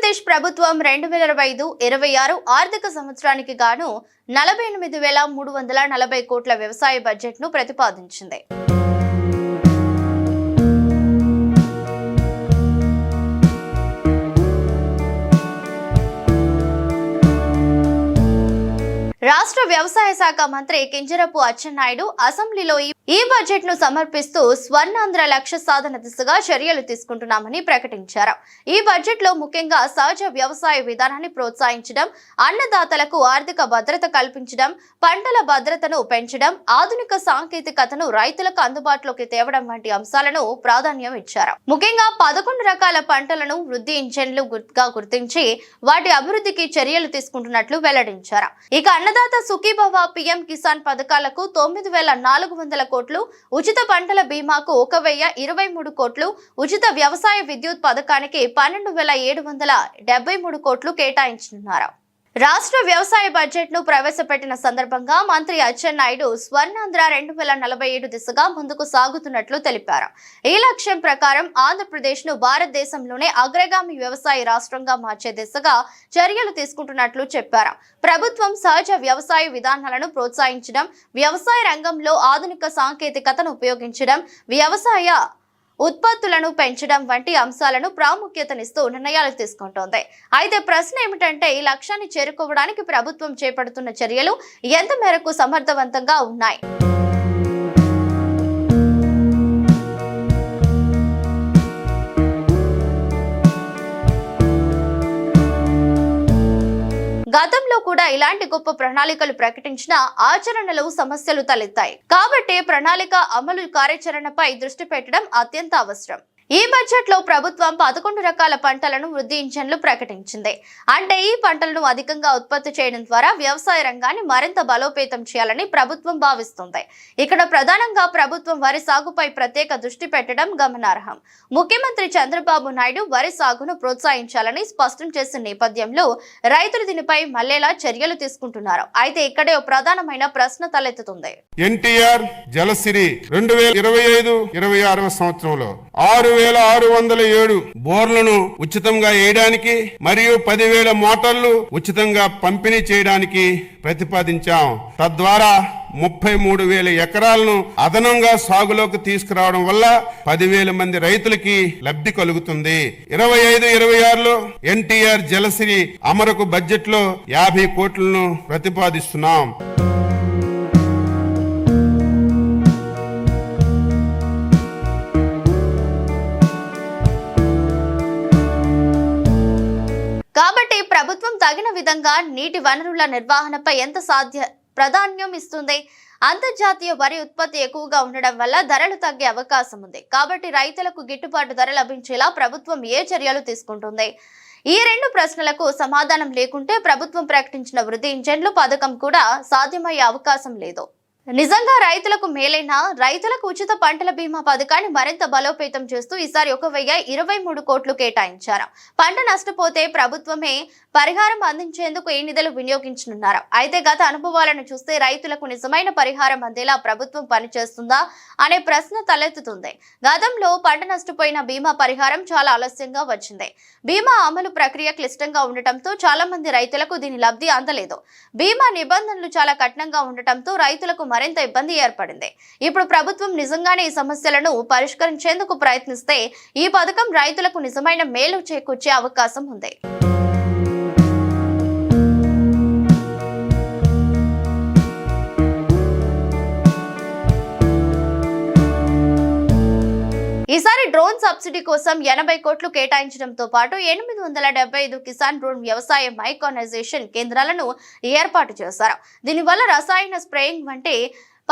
ఆంధ్రప్రదేశ్ ప్రభుత్వం 2025-26 ఆర్థిక సంవత్సరానికి గాను 48,340 కోట్ల వ్యవసాయ బడ్జెట్ను ప్రతిపాదించింది. రాష్ట్ర వ్యవసాయ శాఖ మంత్రి కింజరపు అచ్చెన్నాయుడు అసెంబ్లీలో ఈ బడ్జెట్ ను సమర్పిస్తూ స్వర్ణాంధ్ర లక్ష్య సాధన దిశగా చర్యలు తీసుకుంటున్నామని ప్రకటించారు. ఈ బడ్జెట్ లో ముఖ్యంగా సహజ వ్యవసాయ విధానాన్ని ప్రోత్సహించడం, అన్నదాతలకు ఆర్థిక భద్రత కల్పించడం, పంటల భద్రతను పెంచడం, ఆధునిక సాంకేతికతను రైతులకు అందుబాటులోకి తేవడం వంటి అంశాలను ప్రాధాన్యం ఇచ్చారు. ముఖ్యంగా 11 రకాల పంటలను వృద్ధి ఇంజన్లుగా గుర్తించి వాటి అభివృద్ధికి చర్యలు తీసుకుంటున్నట్లు వెల్లడించారు. ఇక అన్నదాత సుఖీభవ, పీఎం కిసాన్ పథకాలకు 9,400 కోట్లు, ఉచిత పంటల బీమాకు 1,023 కోట్లు, ఉచిత వ్యవసాయ విద్యుత్ పథకానికి 12,773 కోట్లు కేటాయించనున్నారు. రాష్ట్ర వ్యవసాయ బడ్జెట్ ను ప్రవేశపెట్టిన సందర్భంగా మంత్రి అచ్చెన్నాయుడు స్వర్ణాంధ్ర 2047 దిశగా ముందుకు సాగుతున్నట్లు తెలిపారు. ఈ లక్ష్యం ప్రకారం ఆంధ్రప్రదేశ్ ను భారతదేశంలోనే అగ్రగామి వ్యవసాయ రాష్ట్రంగా మార్చే దిశగా చర్యలు తీసుకుంటున్నట్లు చెప్పారు. ప్రభుత్వం సహజ వ్యవసాయ విధానాలను ప్రోత్సహించడం, వ్యవసాయ రంగంలో ఆధునిక సాంకేతికతను ఉపయోగించడం, వ్యవసాయ ఉత్పత్తులను పెంచడం వంటి అంశాలను ప్రాముఖ్యతనిస్తూ నిర్ణయాలు తీసుకుంటోంది. అయితే ప్రశ్న ఏమిటంటే, ఈ లక్ష్యాన్ని చేరుకోవడానికి ప్రభుత్వం చేపడుతున్న చర్యలు ఎంత మేరకు సమర్థవంతంగా ఉన్నాయి? గతంలో కూడా ఇలాంటి గొప్ప ప్రణాళికలు ప్రకటించినా ఆచరణలో సమస్యలు తలెత్తాయి. కాబట్టి ప్రణాళిక అమలు కార్యాచరణపై దృష్టి పెట్టడం అత్యంత అవసరం. ఈ బడ్జెట్ లో ప్రభుత్వం 11 రకాల పంటలను వృద్ధి ఇంజన్లు ప్రకటించింది. అంటే ఈ పంటలను అధికంగా ఉత్పత్తి చేయడం ద్వారా వ్యవసాయ రంగాన్ని మరింత బలోపేతం చేయాలని ప్రభుత్వం భావిస్తుంది. ఇక్కడ ప్రధానంగా ప్రభుత్వం వరి సాగుపై ప్రత్యేక దృష్టి పెట్టడం గమనార్హం. ముఖ్యమంత్రి చంద్రబాబు నాయుడు వరి సాగును ప్రోత్సహించాలని స్పష్టం చేసిన నేపథ్యంలో రైతులు దీనిపై మళ్లేలా చర్యలు తీసుకుంటున్నారు. అయితే ఇక్కడే ఓ ప్రధానమైన ప్రశ్న తలెత్తుతుంది. ఎన్టీఆర్ జలసిరి 2025-26 సంవత్సరంలో 6,607 బోర్లను ఉచితంగా వేయడానికి మరియు 10,000 మోటార్లు ఉచితంగా పంపిణీ చేయడానికి ప్రతిపాదించాం. తద్వారా 33,000 ఎకరాలను అదనంగా సాగులోకి తీసుకురావడం వల్ల 10,000 మంది రైతులకి లబ్ధి కలుగుతుంది. 25-26లో ఎన్టీఆర్ జలసిరి అమరుకు బడ్జెట్ లో 50 కోట్లను ప్రతిపాదిస్తున్నాం. కాబట్టి ప్రభుత్వం తగిన విధంగా నీటి వనరుల నిర్వహణపై ఎంత ప్రాధాన్యం ఇస్తుంది. అంతర్జాతీయ వరి ఉత్పత్తి ఎక్కువగా ఉండడం వల్ల ధరలు తగ్గే అవకాశం ఉంది. కాబట్టి రైతులకు గిట్టుబాటు ధర లభించేలా ప్రభుత్వం ఏ చర్యలు తీసుకుంటుంది? ఈ రెండు ప్రశ్నలకు సమాధానం లేకుంటే ప్రభుత్వం ప్రకటించిన వృద్ధి ఇంజన్లు పథకం కూడా సాధ్యమయ్యే అవకాశం లేదు. నిజంగా రైతులకు మేలైనా రైతులకు ఉచిత పంటల బీమా పథకాన్ని మరింత బలోపేతం చేస్తూ ఈసారి 1,023 కోట్లు కేటాయించారు. పంట నష్టపోతే ప్రభుత్వమే పరిహారం అందించేందుకు ఈ నిధులు వినియోగించనున్నారు. అయితే గత అనుభవాలను చూస్తే రైతులకు నిజమైన పరిహారం అందేలా ప్రభుత్వం పనిచేస్తుందా అనే ప్రశ్న తలెత్తుతుంది. గతంలో పంట నష్టపోయిన బీమా పరిహారం చాలా ఆలస్యంగా వచ్చింది. బీమా అమలు ప్రక్రియ క్లిష్టంగా ఉండటంతో చాలా మంది రైతులకు దీని లబ్ధి అందలేదు. బీమా నిబంధనలు చాలా కఠినంగా ఉండటంతో రైతులకు మరింత ఇబ్బంది ఏర్పడింది. ఇప్పుడు ప్రభుత్వం నిజంగానే ఈ సమస్యలను పరిష్కరించేందుకు ప్రయత్నిస్తే ఈ పథకం రైతులకు నిజమైన మేలు చేకూర్చే అవకాశం ఉంది. ఈసారి డ్రోన్ సబ్సిడీ కోసం 80 కోట్లు కేటాయించడంతో పాటు 875 కిసాన్ డ్రోన్ వ్యవసాయ మైక్రోనైజేషన్ కేంద్రాలను ఏర్పాటు చేశారు. దీనివల్ల రసాయన స్ప్రేయింగ్ వంటి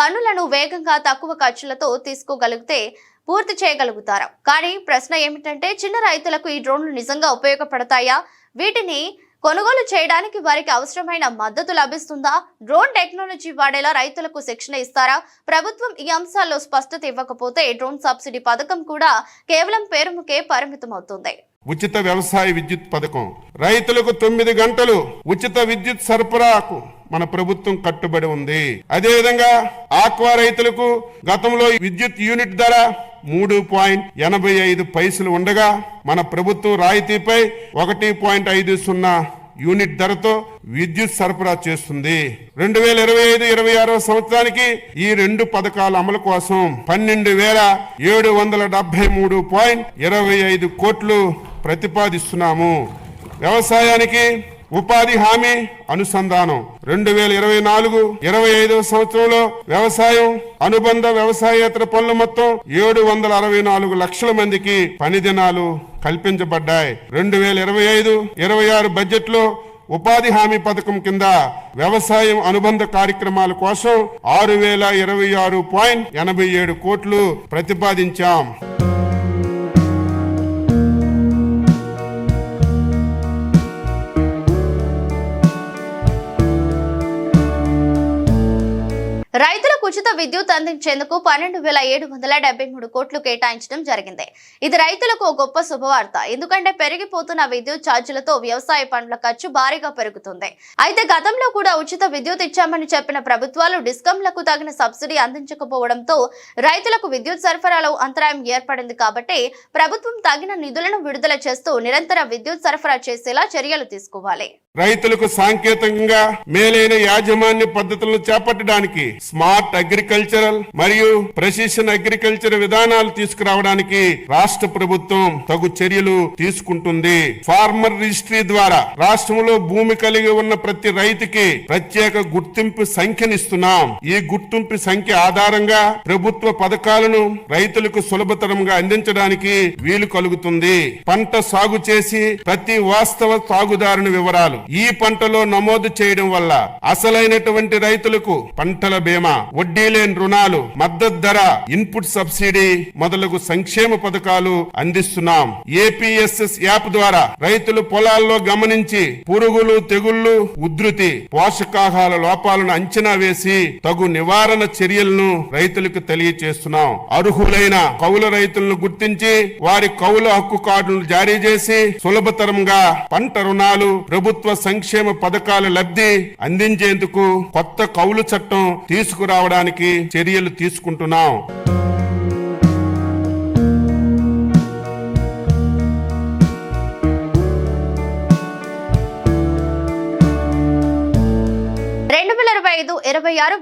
పనులను వేగంగా తక్కువ ఖర్చులతో తీసుకోగలిగితే పూర్తి చేయగలుగుతారు. కానీ ప్రశ్న ఏమిటంటే, చిన్న రైతులకు ఈ డ్రోన్లు నిజంగా ఉపయోగపడతాయా? వీటిని కొనుగోలు చేయడానికి వారికి అవసరమైన మద్దతు లభిస్తుందా? డ్రోన్ టెక్నాలజీ వాడేలా రైతులకు శిక్షణ ఇస్తారా? ప్రభుత్వం ఈ అంశాల్లో స్పష్టత ఇవ్వకపోతే డ్రోన్ సబ్సిడీ పథకం కూడా కేవలం పేరుముకే పరిమితమవుతుంది. ఉచిత వ్యవసాయ విద్యుత్ పథకం రైతులకు 9 గంటలు ఉచిత విద్యుత్ సరఫరాకు మన ప్రభుత్వం కట్టుబడి ఉంది. అదేవిధంగా ఆక్వా రైతులకు గతంలో విద్యుత్ యూనిట్ ధర 3.85 ఉండగా మన ప్రభుత్వం రాయితీపై 1.50 యూనిట్ ధరతో విద్యుత్ సరఫరా చేస్తుంది. 2025-26 సంవత్సరానికి ఈ రెండు పథకాల అమలు కోసం 12,773.25 కోట్లు ప్రతిపాదిస్తున్నాము. వ్యవసాయానికి ఉపాధి హామీ అనుసంధానం 2024-25 సంవత్సరంలో వ్యవసాయం అనుబంధ వ్యవసాయేతర పనులు మొత్తం 764 లక్షల మందికి పని దినాలు కల్పించబడ్డాయి. 2025-26 బడ్జెట్ లో ఉపాధి హామీ పథకం కింద వ్యవసాయం అనుబంధ కార్యక్రమాల కోసం 6,026.87 కోట్లు ప్రతిపాదించాం. రైతులకు ఉచిత విద్యుత్ అందించేందుకు 12,773 కోట్లు కేటాయించడం జరిగింది. ఇది రైతులకు ఒక గొప్ప శుభవార్త. ఎందుకంటే పెరిగిపోతున్న విద్యుత్ ఛార్జీలతో వ్యవసాయ పనుల ఖర్చు భారీగా పెరుగుతుంది. అయితే గతంలో కూడా ఉచిత విద్యుత్ ఇచ్చామని చెప్పిన ప్రభుత్వాలు డిస్కంలకు తగిన సబ్సిడీ అందించకపోవడంతో రైతులకు విద్యుత్ సరఫరాలో అంతరాయం ఏర్పడింది. కాబట్టి ప్రభుత్వం తగిన నిధులను విడుదల చేస్తూ నిరంతర విద్యుత్ సరఫరా చేసేలా చర్యలు తీసుకోవాలి. రైతులకు సాంకేతికంగా మేలైన యాజమాన్య పద్ధతులను చేపట్టడానికి స్మార్ట్ అగ్రికల్చరల్ మరియు ప్రెసిషన్ అగ్రికల్చర్ విధానాలు తీసుకురావడానికి రాష్ట్ర ప్రభుత్వం తగు చర్యలు తీసుకుంటుంది. ఫార్మర్ రిజిస్ట్రీ ద్వారా రాష్ట్రంలో భూమి కలిగి ఉన్న ప్రతి రైతుకి ప్రత్యేక గుర్తింపు సంఖ్యనిస్తున్నాం. ఈ గుర్తింపు సంఖ్య ఆధారంగా ప్రభుత్వ పథకాలను రైతులకు సులభతరంగా అందించడానికి వీలు కలుగుతుంది. పంట సాగు చేసి ప్రతి వాస్తవ సాగుదారుని వివరాలు ఈ పంటలో నమోదు చేయడం వల్ల అసలైనటువంటి రైతులకు పంటల బీమా, వడ్డీ లేని రుణాలు, మద్దతు ధర, ఇన్పుట్ సబ్సిడీ మొదలగు సంక్షేమ పథకాలు అందిస్తున్నాం. ఏపీఎస్ఎస్ యాప్ ద్వారా రైతులు పొలాల్లో గమనించి పురుగులు, తెగుళ్లు ఉధృతి, పోషకాహార లోపాలను అంచనా వేసి తగు నివారణ చర్యలను రైతులకు తెలియజేస్తున్నాం. అర్హులైన కౌలు రైతులను గుర్తించి వారి కౌలు హక్కు కార్డులను జారీ చేసి సులభతరంగా పంట రుణాలు, ప్రభుత్వ సంక్షేమ పథకాల లబ్ధి అందించేందుకు కొత్త కౌలు చట్టం తీసుకురావడానికి చర్యలు తీసుకుంటున్నాం.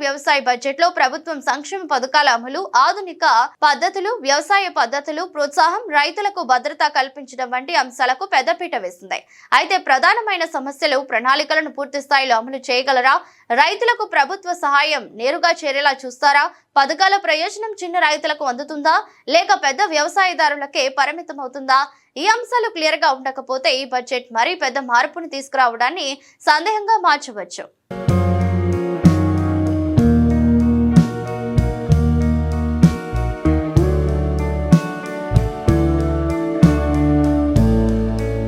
వ్యవసాయ బడ్జెట్ లో ప్రభుత్వం సంక్షేమ పథకాల అమలు, ఆధునిక పద్ధతులు, వ్యవసాయ పద్ధతులు ప్రోత్సాహం, రైతులకు భద్రత కల్పించడం వంటి అంశాలకు పెద్దపీట వేసింది. అయితే ప్రధానమైన సమస్యలు ప్రణాళికలను పూర్తి స్థాయిలో అమలు చేయగలరా? రైతులకు ప్రభుత్వ సహాయం నేరుగా చేరేలా చూస్తారా? పథకాల ప్రయోజనం చిన్న రైతులకు అందుతుందా లేక పెద్ద వ్యవసాయదారులకే పరిమితం అవుతుందా? ఈ అంశాలు క్లియర్ గా ఉండకపోతే ఈ బడ్జెట్ మరీ పెద్ద మార్పును తీసుకురావడాన్ని సందేహంగా మార్చవచ్చు.